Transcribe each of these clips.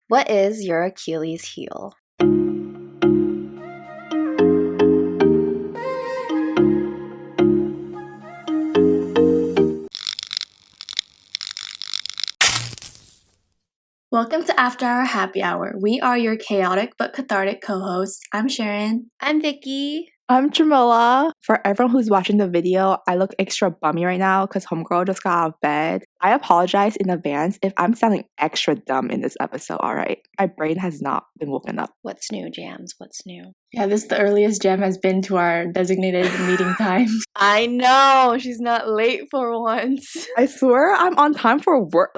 What is your Achilles heel? Welcome to After Our Happy Hour. We are your chaotic but cathartic co-hosts. I'm Sharon. I'm Vicky. I'm Jamila. For everyone who's watching the video, I look extra bummy right now because homegirl just got out of bed. I apologize in advance if I'm sounding extra dumb in this episode, alright? My brain has not been woken up. What's new, Jams? What's new? Yeah, this is the earliest Jem has been to our designated meeting time. I know, she's not late for once. I swear I'm on time for work,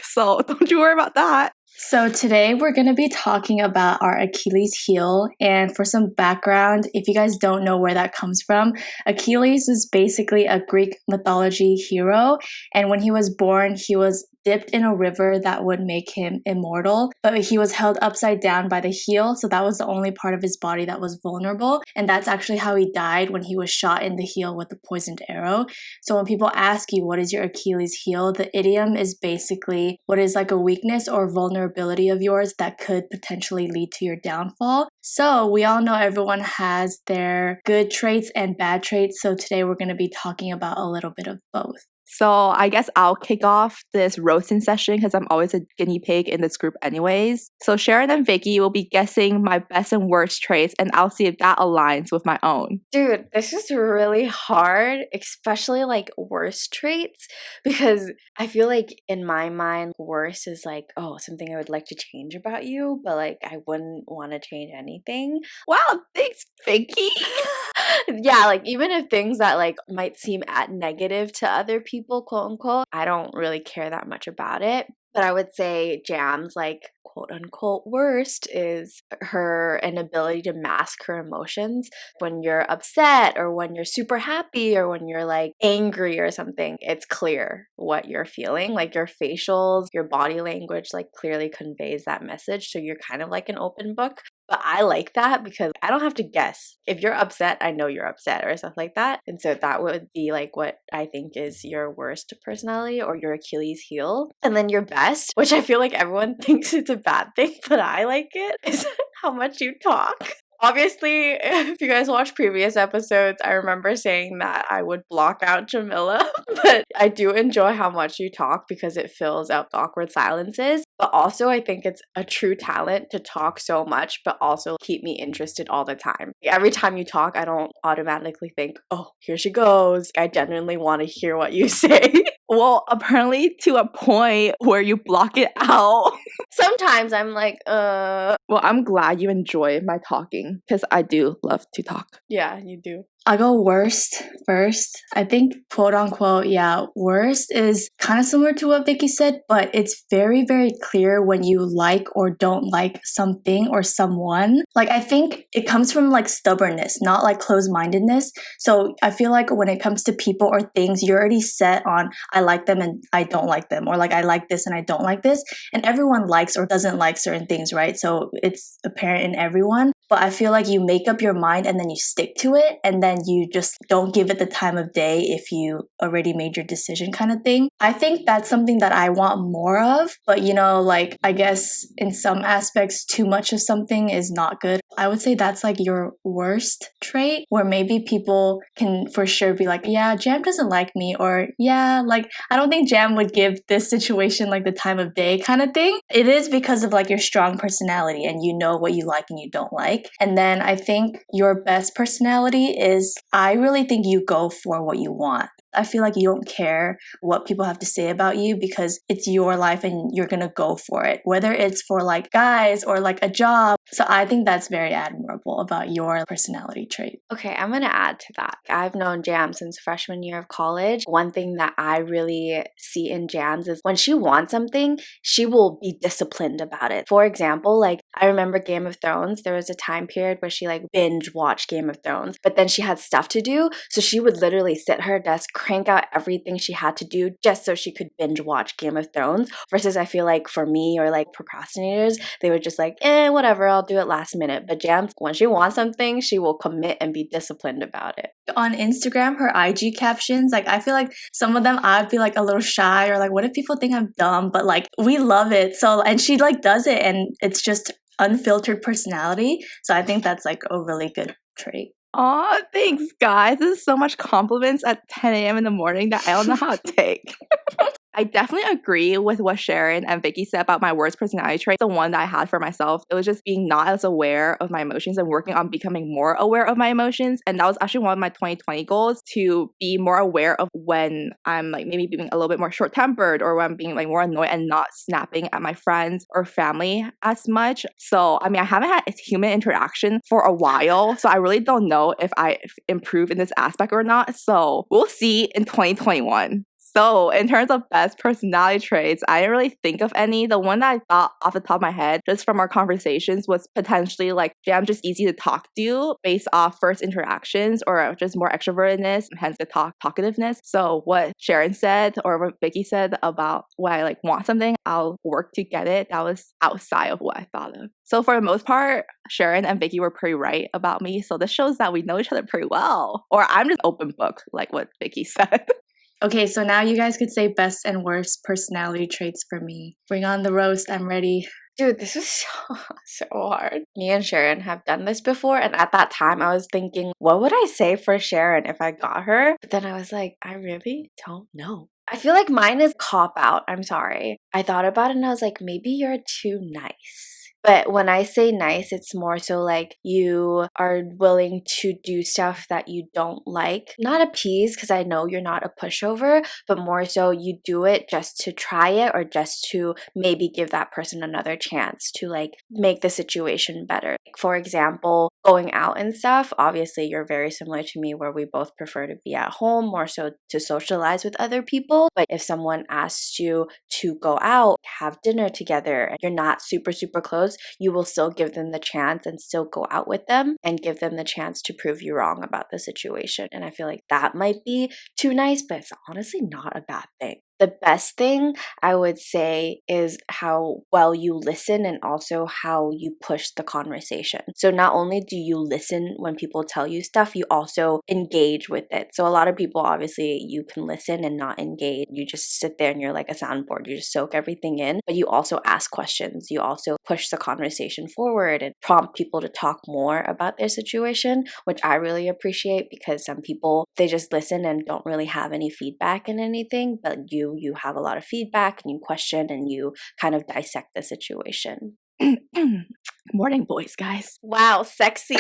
so don't you worry about that. So today we're going to be talking about our Achilles heel, and for some background, if you guys don't know where that comes from, Achilles is basically a Greek mythology hero, and when he was born, he was dipped in a river that would make him immortal, but he was held upside down by the heel, so that was the only part of his body that was vulnerable, and that's actually how he died when he was shot in the heel with a poisoned arrow. So when people ask you what is your Achilles heel, the idiom is basically what is like a weakness or vulnerability of yours that could potentially lead to your downfall. So we all know everyone has their good traits and bad traits, so today we're going to be talking about a little bit of both. So I guess I'll kick off this roasting session because I'm always a guinea pig in this group anyways. So Sharon and Vicky will be guessing my best and worst traits and I'll see if that aligns with my own. Dude, this is really hard, especially like worst traits, because I feel like in my mind, worst is like, oh, something I would like to change about you, but like I wouldn't want to change anything. Wow, thanks, Vicky. Yeah, like even if things that like might seem at negative to other people, quote unquote, I don't really care that much about it. But I would say Jam's like quote unquote worst is her inability to mask her emotions. When you're upset or when you're super happy or when you're like angry or something, it's clear what you're feeling. Like your facials, your body language like clearly conveys that message. So you're kind of like an open book. But I like that because I don't have to guess. If you're upset, I know you're upset or stuff like that. And so that would be like what I think is your worst personality or your Achilles heel. And then your best, which I feel like everyone thinks it's a bad thing, but I like it, is how much you talk. Obviously, if you guys watch previous episodes, I remember saying that I would block out Jamila, but I do enjoy how much you talk because it fills out the awkward silences. But also, I think it's a true talent to talk so much, but also keep me interested all the time. Every time you talk, I don't automatically think, oh, here she goes. I genuinely want to hear what you say. Well, apparently to a point where you block it out. Sometimes I'm like, Well, I'm glad you enjoy my talking because I do love to talk. Yeah, you do. I'll go worst first. I think quote unquote, yeah, worst is kind of similar to what Vicky said, but it's very, very clear when you like or don't like something or someone. Like, I think it comes from like stubbornness, not like closed-mindedness. So I feel like when it comes to people or things, you're already set on, I like them and I don't like them, or like I like this and I don't like this. And everyone likes or doesn't like certain things, right? So it's apparent in everyone. But I feel like you make up your mind and then you stick to it and then you just don't give it the time of day if you already made your decision kind of thing. I think that's something that I want more of, but you know, like I guess in some aspects too much of something is not good. I would say that's like your worst trait where maybe people can for sure be like, yeah, Jam doesn't like me, or yeah, like I don't think Jam would give this situation like the time of day kind of thing. It is because of like your strong personality and you know what you like and you don't like. And then I think your best personality is, I really think you go for what you want. I feel like you don't care what people have to say about you because it's your life and you're gonna go for it, whether it's for like guys or like a job. So I think that's very admirable about your personality trait. Okay, I'm gonna add to that. I've known Jam since freshman year of college. One thing that I really see in Jams is when she wants something, she will be disciplined about it. For example, like I remember Game of Thrones, there was a time period where she like binge watched Game of Thrones, but then she had stuff to do, so she would literally sit at her desk, crank out everything she had to do just so she could binge watch Game of Thrones. Versus I feel like for me or like procrastinators, they were just like, whatever, I'll do it last minute. But Jams, when she wants something, she will commit and be disciplined about it. On Instagram, her IG captions, like I feel like some of them I'd be like a little shy or like, what if people think I'm dumb? But like we love it. So, and she like does it and it's just unfiltered personality. So I think that's like a really good trait. Aw, thanks, guys. This is so much compliments at 10 a.m. in the morning that I don't know how to take. I definitely agree with what Sharon and Vicky said about my worst personality trait. The one that I had for myself, it was just being not as aware of my emotions and working on becoming more aware of my emotions. And that was actually one of my 2020 goals, to be more aware of when I'm like maybe being a little bit more short-tempered or when I'm being like more annoyed and not snapping at my friends or family as much. So, I mean, I haven't had a human interaction for a while, so I really don't know if I improve in this aspect or not. So we'll see in 2021. So, in terms of best personality traits, I didn't really think of any. The one that I thought off the top of my head, just from our conversations, was potentially like, I'm just easy to talk to based off first interactions, or just more extrovertedness, hence the talkativeness. So, what Sharon said or what Vicky said about when I like want something, I'll work to get it, that was outside of what I thought of. So, for the most part, Sharon and Vicky were pretty right about me. So, this shows that we know each other pretty well. Or I'm just open book, like what Vicky said. Okay, so now you guys could say best and worst personality traits for me. Bring on the roast. I'm ready. Dude, this is so hard. Me and Sharon have done this before, and at that time I was thinking, what would I say for Sharon if I got her? But then I was like, I really don't know. I feel like mine is cop out. I'm sorry. I thought about it and I was like, maybe you're too nice. But when I say nice, it's more so like you are willing to do stuff that you don't like. Not appease, because I know you're not a pushover, but more so you do it just to try it or just to maybe give that person another chance to like make the situation better. For example, going out and stuff, obviously you're very similar to me where we both prefer to be at home, more so to socialize with other people. But if someone asks you to go out, have dinner together, and you're not super close, you will still give them the chance and still go out with them and give them the chance to prove you wrong about the situation. And I feel like that might be too nice, but it's honestly not a bad thing. The best thing I would say is how well you listen and also how you push the conversation. So not only do you listen when people tell you stuff, you also engage with it. So a lot of people, obviously, you can listen and not engage. You just sit there and you're like a soundboard. You just soak everything in, but you also ask questions. You also push the conversation forward and prompt people to talk more about their situation, which I really appreciate, because some people, they just listen and don't really have any feedback in anything, but you have a lot of feedback and you question and you kind of dissect the situation. Morning voice, guys. Wow, sexy.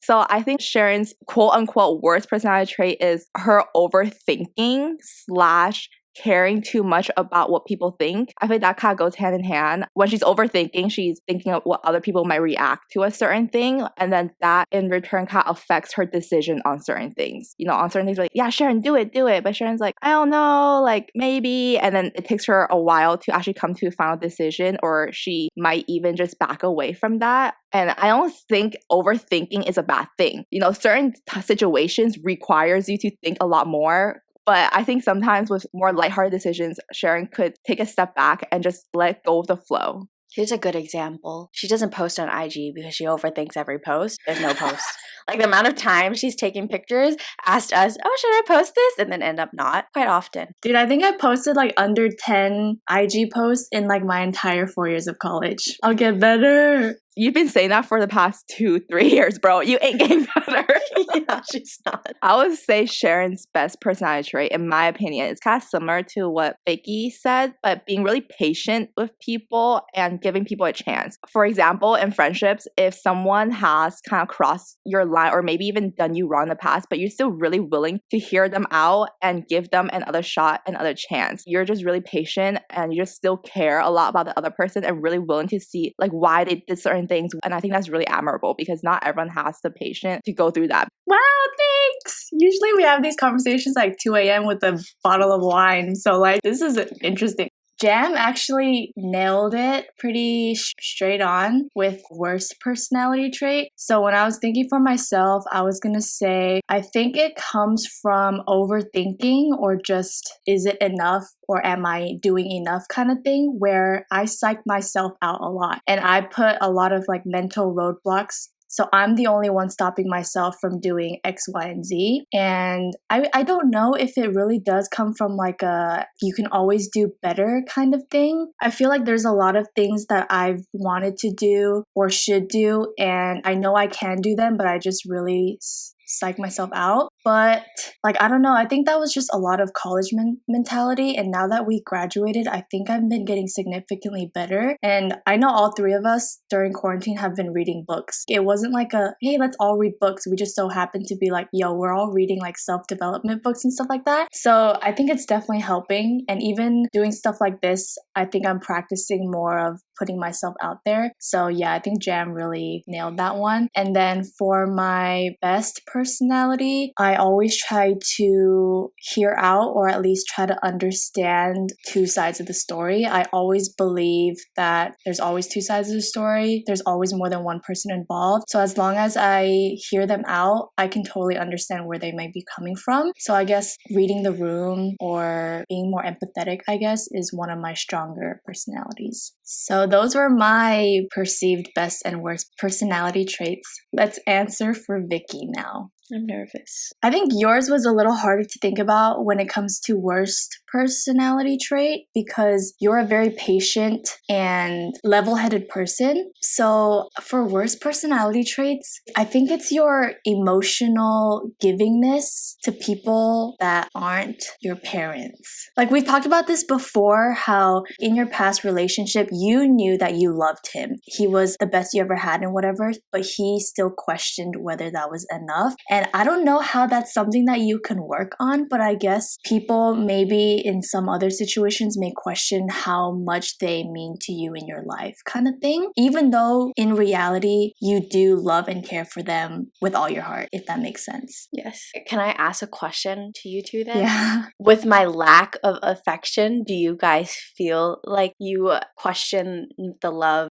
So I think Sharon's quote unquote worst personality trait is her overthinking / caring too much about what people think. I think that kind of goes hand in hand. When she's overthinking, she's thinking of what other people might react to a certain thing, and then that in return kind of affects her decision on certain things. You know, on certain things, like, yeah, Sharon, do it. But Sharon's like, I don't know, like maybe, and then it takes her a while to actually come to a final decision, or she might even just back away from that. And I don't think overthinking is a bad thing. You know, certain situations requires you to think a lot more. But I think sometimes with more lighthearted decisions, Sharon could take a step back and just let go of the flow. Here's a good example. She doesn't post on IG because she overthinks every post. There's no post. Like the amount of time she's taking pictures, asked us, oh, should I post this? And then end up not quite often. Dude, I think I posted like under 10 IG posts in like my entire 4 years of college. I'll get better. You've been saying that for the past 2-3 years, bro. You ain't getting better. Yeah, she's not. I would say Sharon's best personality trait, in my opinion, is kind of similar to what Vicky said, but being really patient with people and giving people a chance. For example, in friendships, if someone has kind of crossed your line or maybe even done you wrong in the past, but you're still really willing to hear them out and give them another shot, another chance. You're just really patient and you just still care a lot about the other person and really willing to see like why they did certain things. And I think that's really admirable because not everyone has the patience to go through that. Wow, thanks. Usually we have these conversations like 2 a.m. with a bottle of wine. So like this is interesting. Jam actually nailed it pretty straight on with worst personality trait. So when I was thinking for myself, I was gonna say I think it comes from overthinking or just is it enough or am I doing enough kind of thing, where I psych myself out a lot and I put a lot of like mental roadblocks. So I'm the only one stopping myself from doing X, Y, and Z. And I don't know if it really does come from like a you can always do better kind of thing. I feel like there's a lot of things that I've wanted to do or should do, and I know I can do them, but I just really psych myself out. But like, I don't know, I think that was just a lot of college mentality, and now that we graduated, I think I've been getting significantly better. And I know all three of us during quarantine have been reading books. It wasn't like a hey, let's all read books. We just so happened to be like, yo, we're all reading like self-development books and stuff like that. So I think it's definitely helping. And even doing stuff like this, I think I'm practicing more of putting myself out there. So yeah, I think Jam really nailed that one. And then for my best personality, I always try to hear out or at least try to understand two sides of the story. I always believe that there's always two sides of the story. There's always more than one person involved. So as long as I hear them out, I can totally understand where they might be coming from. So I guess reading the room or being more empathetic, I guess, is one of my stronger personalities. So those were my perceived best and worst personality traits. Let's answer for Vicky now. I'm nervous. I think yours was a little harder to think about when it comes to worst personality trait because you're a very patient and level-headed person. So for worst personality traits, I think it's your emotional givingness to people that aren't your parents. Like we've talked about this before, how in your past relationship, you knew that you loved him. He was the best you ever had and whatever, but he still questioned whether that was enough. And I don't know how that's something that you can work on, but I guess people maybe in some other situations may question how much they mean to you in your life kind of thing, even though in reality you do love and care for them with all your heart, if that makes sense. Yes. Can I ask a question to you two then? Yeah. With my lack of affection, do you guys feel like you question the love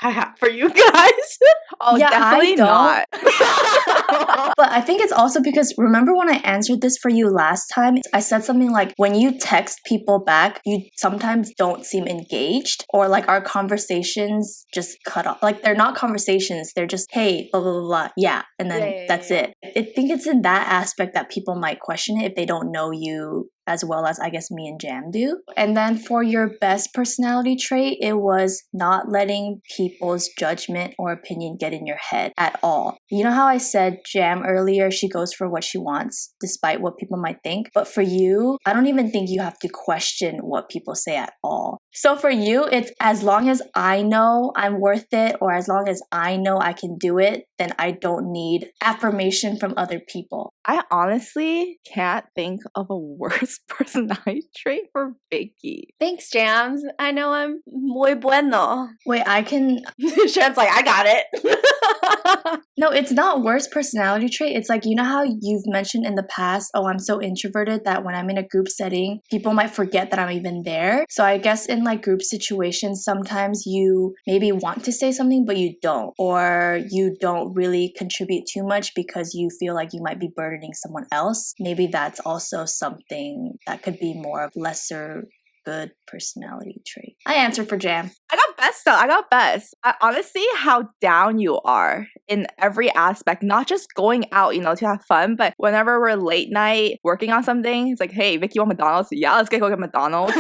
I have for you guys? Oh, Yeah, definitely I don't. not. But I think it's also because remember when I answered this for you last time, I said something like when you text people back, you sometimes don't seem engaged or like our conversations just cut off. Like they're not conversations, they're just, hey, blah, blah, blah, blah. Yeah. And then that's it. I think it's in that aspect that people might question it if they don't know you as well as I guess me and Jam do. And then for your best personality trait, it was not letting people's judgment or opinion get in your head at all. You know how I said Jam earlier, she goes for what she wants despite what people might think. But for you, I don't even think you have to question what people say at all. So for you, it's as long as I know I'm worth it or as long as I know I can do it, then I don't need affirmation from other people. I honestly can't think of a worse personality trait for Vicky. Thanks, Jams. I know I'm muy bueno. Wait, I can... Shan's like, I got it. No, it's not worst personality trait. It's like, you know how you've mentioned in the past, oh, I'm so introverted that when I'm in a group setting, people might forget that I'm even there. So I guess in like group situations, sometimes you maybe want to say something, but you don't. Or you don't really contribute too much because you feel like you might be burdening someone else. Maybe that's also something that could be more of lesser good personality trait. I answered for Jam. I got best though. I got best. I honestly how down you are in every aspect, not just going out, to have fun, but whenever we're late night working on something, it's like, hey, Vicky, you want McDonald's? Yeah, let's go get McDonald's.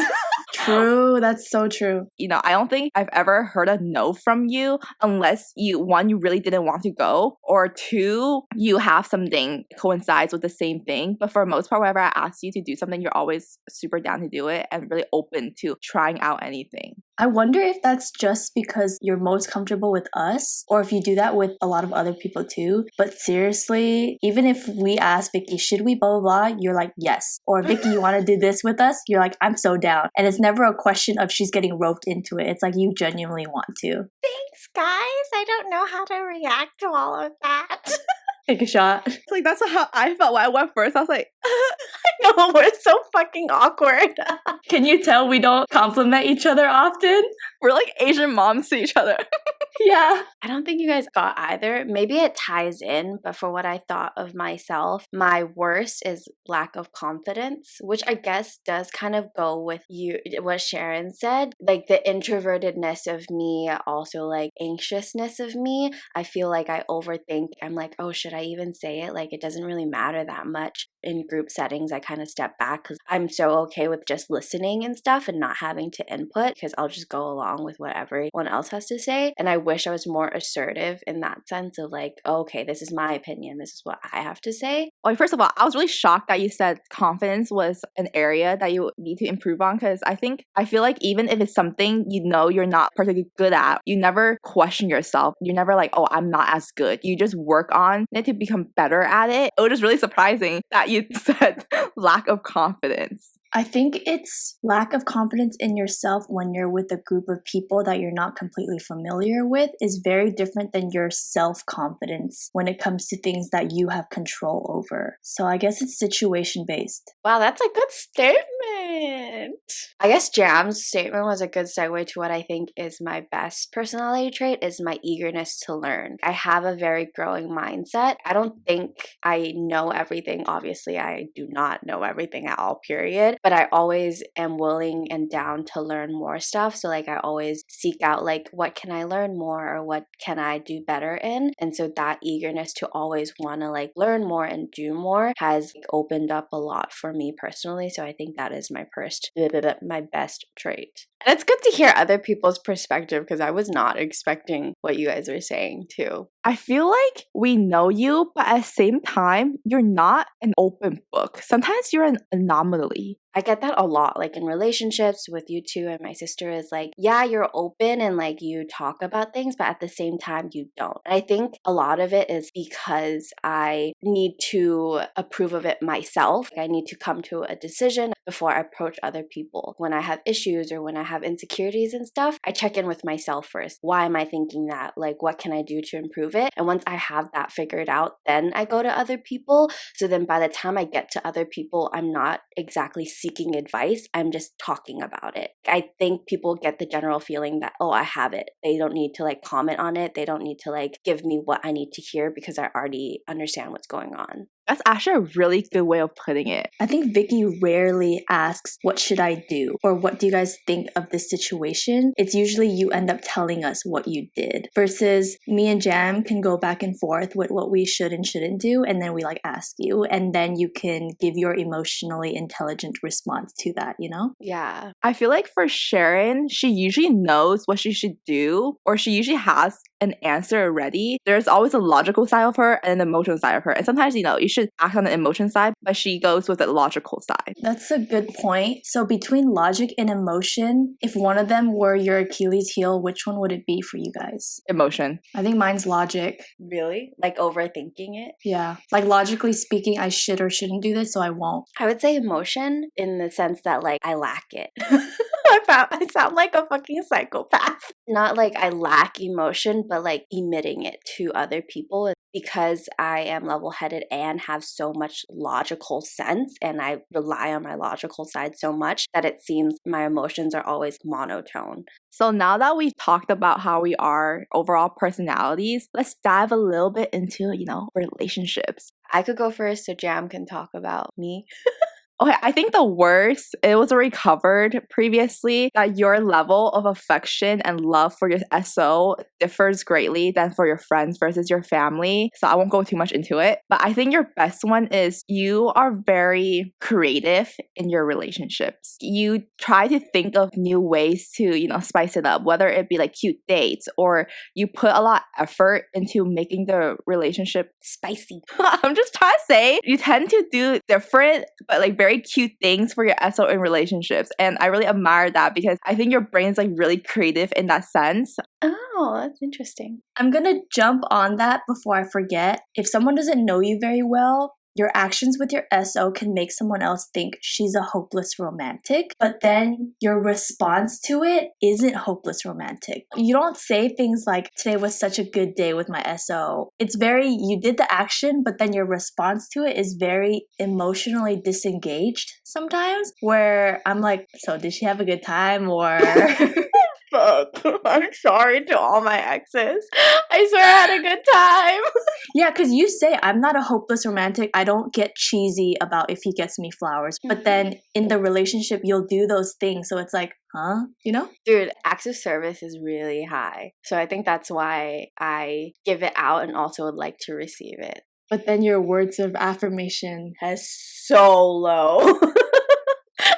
True, that's so true. I don't think I've ever heard a no from you unless one, you really didn't want to go, or two, you have something coincides with the same thing. But for the most part, whenever I ask you to do something, you're always super down to do it and really open to trying out anything. I wonder if that's just because you're most comfortable with us or if you do that with a lot of other people too. But seriously, even if we ask Vicky, should we blah, blah, blah, you're like, yes. Or Vicky, you want to do this with us? You're like, I'm so down. And it's never a question of she's getting roped into it. It's like you genuinely want to. Thanks, guys. I don't know how to react to all of that. Take a shot. It's like that's how I felt when I went first. I was like, No, we're so fucking awkward. Can you tell we don't compliment each other often? we're like Asian moms to each other. Yeah. I don't think you guys got either. Maybe it ties in, but for what I thought of myself, my worst is lack of confidence, which I guess does kind of go with you, what Sharon said. Like the introvertedness of me, also like anxiousness of me. I feel like I overthink. I'm like, oh, should I even say it? Like it doesn't really matter that much. In group settings, I kind of step back because I'm so okay with just listening and stuff and not having to input because I'll just go along with what everyone else has to say. And I wish I was more assertive in that sense of like, oh, okay, this is my opinion. This is what I have to say. Well, first of all, I was really shocked that you said confidence was an area that you need to improve on because I feel like even if it's something you know you're not particularly good at, you never question yourself. You're never like, oh, I'm not as good. You just work on it to become better at it. It was just really surprising that you said lack of confidence. I think it's lack of confidence in yourself when you're with a group of people that you're not completely familiar with is very different than your self-confidence when it comes to things that you have control over. So I guess it's situation based. Wow, that's a good statement. I guess Jam's statement was a good segue to what I think is my best personality trait is my eagerness to learn. I have a very growing mindset. I don't think I know everything. Obviously, I do not know everything at all, period. But I always am willing and down to learn more stuff. So like I always seek out like what can I learn more or what can I do better in? And so that eagerness to always want to like learn more and do more has like, opened up a lot for me personally. So I think that is my best trait. And it's good to hear other people's perspective because I was not expecting what you guys were saying too. I feel like we know you, but at the same time, you're not an open book. Sometimes you're an anomaly. I get that a lot, like in relationships with you two and my sister is like, yeah, you're open and like you talk about things, but at the same time you don't. And I think a lot of it is because I need to approve of it myself. I need to come to a decision before I approach other people. When I have issues or when I have insecurities and stuff, I check in with myself first. Why am I thinking that? Like, what can I do to improve it? And once I have that figured out, then I go to other people. So then by the time I get to other people, I'm not exactly seeking advice. I'm just talking about it. I think people get the general feeling that, oh, I have it. They don't need to like comment on it. They don't need to like give me what I need to hear because I already understand what's going on. That's actually a really good way of putting it. I think Vicky rarely asks, what should I do? Or what do you guys think of this situation? It's usually you end up telling us what you did versus me and Jam can go back and forth with what we should and shouldn't do. And then we like ask you and then you can give your emotionally intelligent response to that, you know? Yeah. I feel like for Sharon, she usually knows what she should do or she usually has an answer already. There's always a logical side of her and an emotional side of her. And sometimes, you should act on the emotion side, but she goes with the logical side. That's a good point. So between logic and emotion, if one of them were your Achilles heel, which one would it be for you guys? Emotion. I think mine's logic. Really? Like overthinking it? Yeah. Like logically speaking, I should or shouldn't do this, so I won't. I would say emotion in the sense that like I lack it. I sound like a fucking psychopath. Not like I lack emotion, but like emitting it to other people because I am level-headed and have so much logical sense and I rely on my logical side so much that it seems my emotions are always monotone. So now that we've talked about how we are overall personalities, let's dive a little bit into, relationships. I could go first so Jam can talk about me. Okay, I think the worst, it was already covered previously, that your level of affection and love for your SO differs greatly than for your friends versus your family. So I won't go too much into it. But I think your best one is you are very creative in your relationships. You try to think of new ways to, spice it up, whether it be like cute dates or you put a lot of effort into making the relationship spicy. I'm just trying to say, you tend to do different, but like very cute things for your SO in relationships. And I really admire that because I think your brain's like really creative in that sense. Oh, that's interesting. I'm gonna jump on that before I forget. If someone doesn't know you very well, your actions with your SO can make someone else think she's a hopeless romantic, but then your response to it isn't hopeless romantic. You don't say things like, today was such a good day with my SO. It's very, you did the action, but then your response to it is very emotionally disengaged sometimes, where I'm like, so did she have a good time or... Fuck. I'm sorry to all my exes. I swear I had a good time. Yeah, because you say, I'm not a hopeless romantic. I don't get cheesy about if he gets me flowers. But then in the relationship, you'll do those things. So it's like, huh? You know? Dude, acts of service is really high. So I think that's why I give it out and also would like to receive it. But then your words of affirmation Has so low.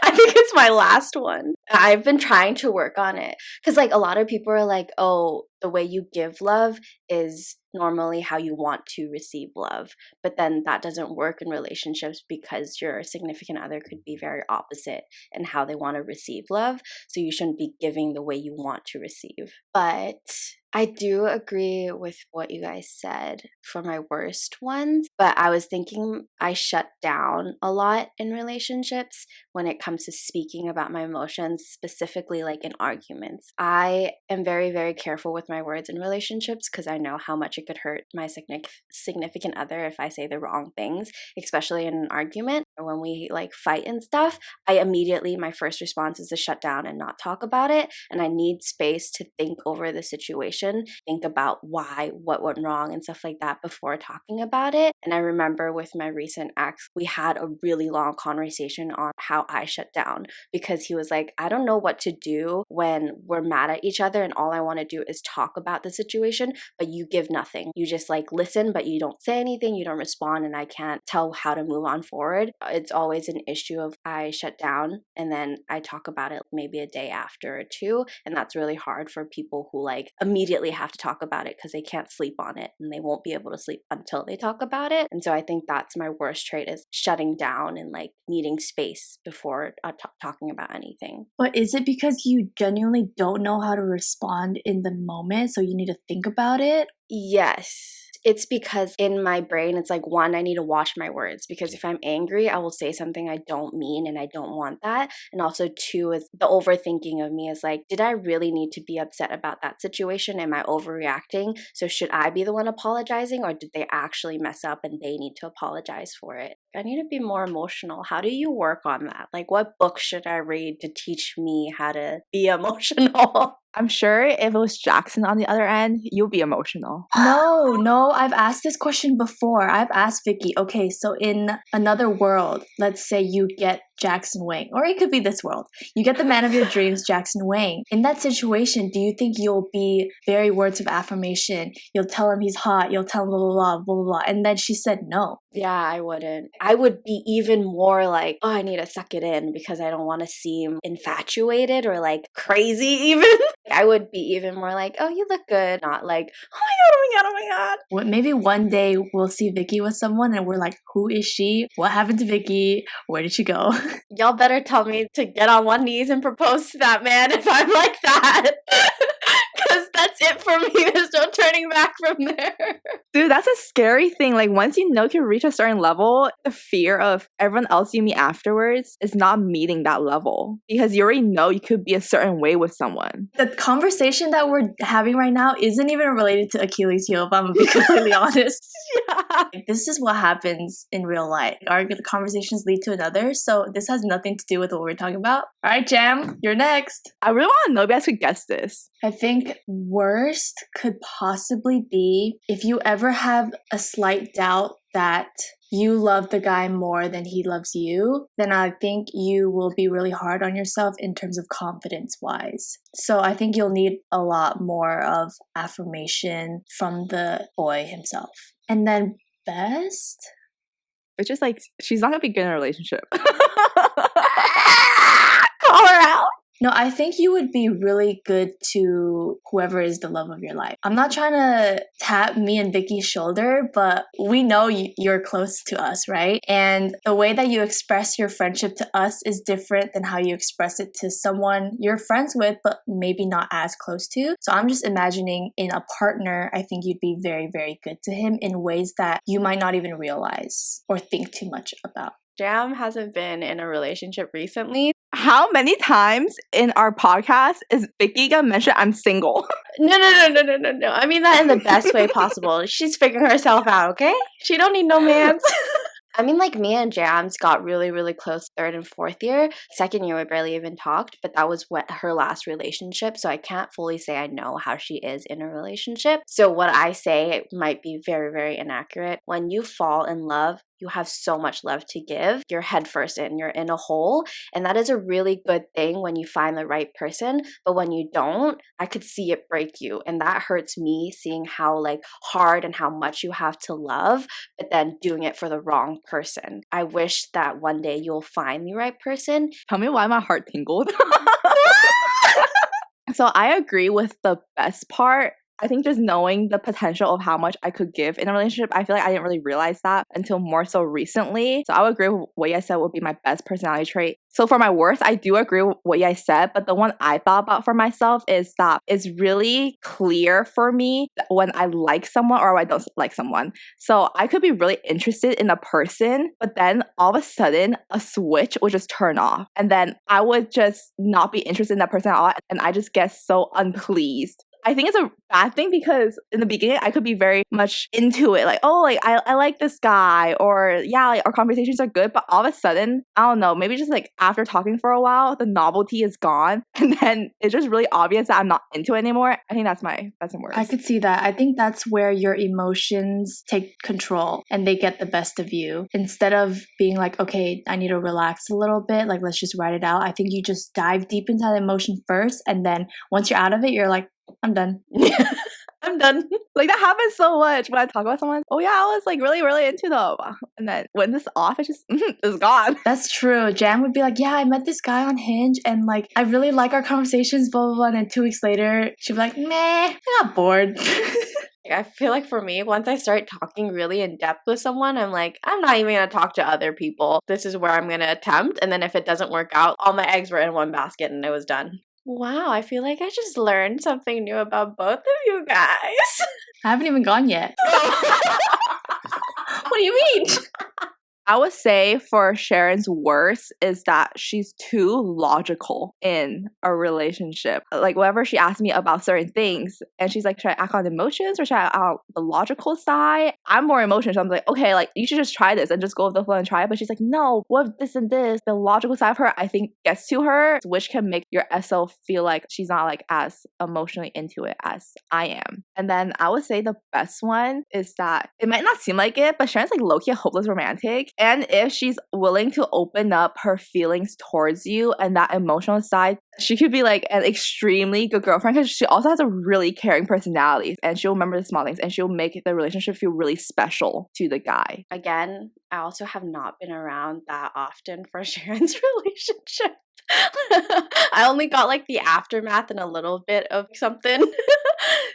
I think it's my last one. I've been trying to work on it. Because, like, a lot of people are like, oh, the way you give love is normally how you want to receive love. But then that doesn't work in relationships because your significant other could be very opposite in how they want to receive love. So you shouldn't be giving the way you want to receive. But I do agree with what you guys said for my worst ones, but I was thinking I shut down a lot in relationships when it comes to speaking about my emotions, specifically like in arguments. I am very, very careful with my words in relationships because I know how much it could hurt my significant other if I say the wrong things, especially in an argument or when we like fight and stuff. My first response is to shut down and not talk about it, and I need space to think over the situation, think about what went wrong and stuff like that before talking about it. And I remember with my recent ex, we had a really long conversation on how I shut down because he was like, I don't know what to do when we're mad at each other and all I want to do is talk about the situation, but you give nothing. You just like listen, but you don't say anything, you don't respond, and I can't tell how to move on forward. It's always an issue of I shut down and then I talk about it maybe a day after or two, and that's really hard for people who like immediately have to talk about it because they can't sleep on it and they won't be able to sleep until they talk about it. And so I think that's my worst trait, is shutting down and like needing space before talking about anything. But is it because you genuinely don't know how to respond in the moment, so you need to think about it? Yes. It's because in my brain, it's like, one, I need to watch my words because if I'm angry, I will say something I don't mean and I don't want that. And also, two, is the overthinking of me is like, did I really need to be upset about that situation? Am I overreacting? So should I be the one apologizing, or did they actually mess up and they need to apologize for it? I need to be more emotional. How do you work on that? Like, what book should I read to teach me how to be emotional? I'm sure if it was Jackson on the other end, you'll be emotional. No, I've asked this question before. I've asked Vicky, okay, so in another world, let's say you get Jackson Wang, or it could be this world. You get the man of your dreams, Jackson Wang. In that situation, do you think you'll be very words of affirmation? You'll tell him he's hot, you'll tell him blah, blah, blah, blah, blah. And then she said no. Yeah, I wouldn't. I would be even more like, oh, I need to suck it in because I don't want to seem infatuated or like crazy even. I would be even more like, oh, you look good. Not like, oh my God, oh my God, oh my God. Well, maybe one day we'll see Vicky with someone and we're like, who is she? What happened to Vicky? Where did she go? Y'all better tell me to get on one knees and propose to that man if I'm like that. Because that's it for me. There's no turning back from there. Dude, that's a scary thing. Like, once you know you can reach a certain level, the fear of everyone else you meet afterwards is not meeting that level because you already know you could be a certain way with someone. The conversation that we're having right now isn't even related to Achilles' heel, if I'm gonna be completely honest. Yeah. This is what happens in real life. Our conversations lead to another, so this has nothing to do with what we're talking about. All right, Jam, you're next. I really want to know if you guys could guess this. I think worst could possibly be if you ever have a slight doubt that you love the guy more than he loves you, then I think you will be really hard on yourself in terms of confidence wise. So I think you'll need a lot more of affirmation from the boy himself. And then best? It's just like, she's not going to be good in a relationship. Call her out. No, I think you would be really good to whoever is the love of your life. I'm not trying to tap me and Vicky's shoulder, but we know you're close to us, right? And the way that you express your friendship to us is different than how you express it to someone you're friends with, but maybe not as close to. So I'm just imagining in a partner, I think you'd be very, very good to him in ways that you might not even realize or think too much about. Jam hasn't been in a relationship recently. How many times in our podcast is Vicky gonna mention I'm single? No. I mean that in the best way possible. She's figuring herself out, okay? She don't need no mans. I mean, like, me and Jams got really, really close 3rd and 4th year. 2nd year, we barely even talked, but that was her last relationship, so I can't fully say I know how she is in a relationship. So what I say might be very, very inaccurate. When you fall in love, you have so much love to give. You're head first in, you're in a hole. And that is a really good thing when you find the right person. But when you don't, I could see it break you. And that hurts me, seeing how like hard and how much you have to love, but then doing it for the wrong person. I wish that one day you'll find the right person. Tell me why my heart tingled. So I agree with the best part. I think just knowing the potential of how much I could give in a relationship, I feel like I didn't really realize that until more so recently. So I would agree with what you guys said would be my best personality trait. So for my worst, I do agree with what you guys said, but the one I thought about for myself is that it's really clear for me when I like someone or when I don't like someone. So I could be really interested in a person, but then all of a sudden a switch would just turn off. And then I would just not be interested in that person at all. And I just get so unpleased. I think it's a bad thing because in the beginning I could be very much into it, like, oh, like I like this guy, or yeah, like our conversations are good, but all of a sudden, I don't know, maybe just like after talking for a while, the novelty is gone, and then it's just really obvious that I'm not into it anymore. I think that's my best and worst. I could see that. I think that's where your emotions take control and they get the best of you. Instead of being like, okay, I need to relax a little bit, like let's just write it out. I think you just dive deep into that emotion first, and then once you're out of it, you're like, I'm done. I'm done. Like that happens so much when I talk about someone. Oh yeah, I was like really, really into them, and then when this off, it's just it's gone. That's true. Jam would be like, yeah, I met this guy on Hinge, and like I really like our conversations, blah blah blah. And then 2 weeks later, she'd be like, meh, I got bored. I feel like for me, once I start talking really in depth with someone, I'm like, I'm not even going to talk to other people. This is where I'm going to attempt. And then if it doesn't work out, all my eggs were in one basket and it was done. Wow, I feel like I just learned something new about both of you guys. I haven't even gone yet. What do you mean? I would say for Sharon's worst is that she's too logical in a relationship. Like whenever she asks me about certain things and she's like, should I act on emotions or should I act on the logical side? I'm more emotional. So I'm like, okay, like you should just try this and just go with the flow and try it. But she's like, no, what if this and this? The logical side of her, I think, gets to her, which can make your SO feel like she's not like as emotionally into it as I am. And then I would say the best one is that it might not seem like it, but Sharon's like low-key a hopeless romantic. And if she's willing to open up her feelings towards you and that emotional side, she could be like an extremely good girlfriend because she also has a really caring personality and she'll remember the small things and she'll make the relationship feel really special to the guy. Again, I also have not been around that often for Sharon's relationship. I only got like the aftermath and a little bit of something.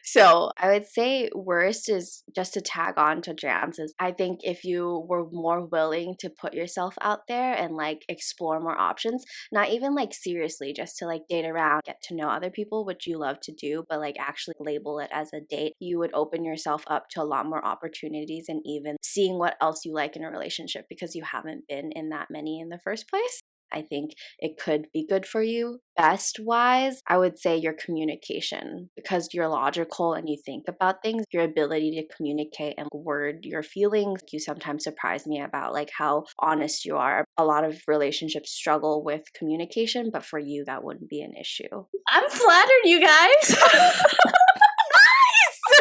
So I would say worst is just to tag on to Jams is I think if you were more willing to put yourself out there and like explore more options, not even like seriously, just to like date around, get to know other people, which you love to do, but like actually label it as a date, you would open yourself up to a lot more opportunities and even seeing what else you like in a relationship because you haven't been in that many in the first place. I think it could be good for you. Best wise, I would say your communication, because you're logical and you think about things, your ability to communicate and word your feelings. You sometimes surprise me about like how honest you are. A lot of relationships struggle with communication, but for you, that wouldn't be an issue. I'm flattered, you guys.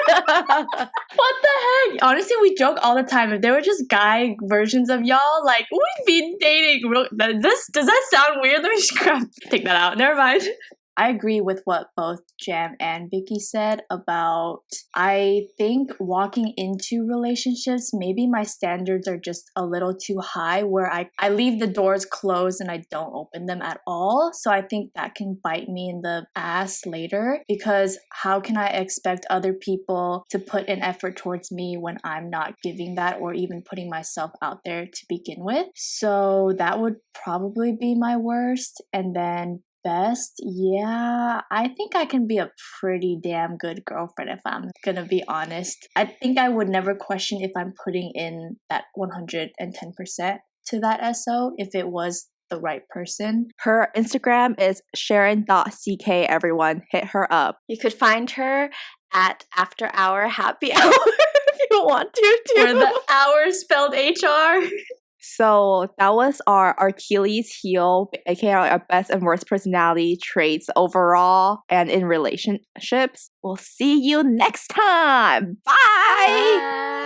What the heck? Honestly, we joke all the time. If there were just guy versions of y'all, like, we'd be dating. Does that sound weird? Let me just take that out. Never mind. I agree with what both Jam and Vicky said about, I think walking into relationships, maybe my standards are just a little too high where I leave the doors closed and I don't open them at all. So I think that can bite me in the ass later, because how can I expect other people to put an effort towards me when I'm not giving that or even putting myself out there to begin with? So that would probably be my worst. And then best, yeah, I think I can be a pretty damn good girlfriend if I'm gonna be honest. I think I would never question if I'm putting in that 110% to that SO if it was the right person. Her Instagram is Sharon.ck, everyone. Hit her up. You could find her at After Hour Happy Hour if you want to, too. Where the hour spelled HR. So that was our Achilles heel, aka our best and worst personality traits overall and in relationships. We'll see you next time. Bye! Bye.